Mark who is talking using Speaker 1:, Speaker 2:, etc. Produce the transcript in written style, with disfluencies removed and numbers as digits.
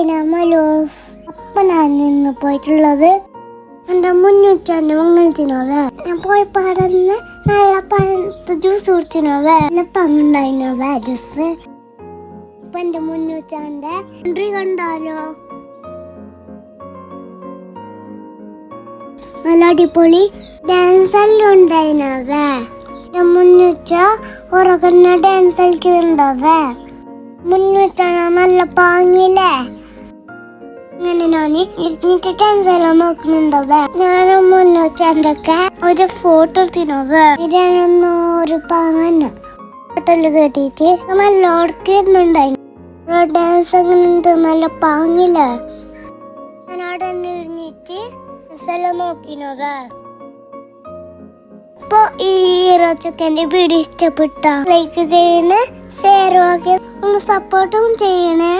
Speaker 1: ഉണ്ടായിനോ അപ്പൊ ഞാൻ നിന്ന് പോയിട്ടുള്ളത് എന്റെ മുന്നൂറ്റാന്റെ മംഗലത്തിനോവേ. ഞാൻ പോയപ്പാടന്ന് നല്ല പഴത്ത് ജ്യൂസ് കുടിച്ചിനോവേ. നല്ല പങ്കുണ്ടായിനോവേ ജ്യൂസ്. ഇപ്പൊ എന്റെ മുന്നൂറ്റാന്റെ എൻട്രി കണ്ടാലോ, നല്ല അടിപൊളി ഡാൻസ് എല്ലാം ഉണ്ടായിനോവേ. എന്റെ മുന്നൂറ്റ ഉറങ്ങുന്ന ഡാൻസ് കളിക്കുന്നുണ്ടോവേ. മുന്നൂറ്റാണ് നല്ല പാങ്ങില്ലേ. അങ്ങനെ ഞാൻ ഇരുന്നിട്ട് ഡാൻസ് എല്ലാം നോക്കുന്നുണ്ടോവേ. ഞാനും മുന്നൂറ്റാൻ്റെ ഒക്കെ ഒരു ഫോട്ടോ എടുത്തിനോവേ. ഒരു പാങ്ങന്നെ ഫോട്ടോയില് കേട്ടിട്ട് നല്ല ഓർക്കുന്നുണ്ടായി. ഡാൻസ് അങ്ങനെ ഉണ്ട്, നല്ല പാങ്ങില്ലേ. ഞാൻ അവിടെ തന്നെ ഇരുന്നിട്ട് ഡാൻസ് എല്ലാം നോക്കിനോവേ. അപ്പൊ ഈ ചെക്കൻ്റെ വീഡിയോ ഇഷ്ടപ്പെട്ട ലൈക്ക് ചെയ്യണേ, ഷെയർ ആക്കി ഒന്ന് സപ്പോർട്ടും ചെയ്യണേ.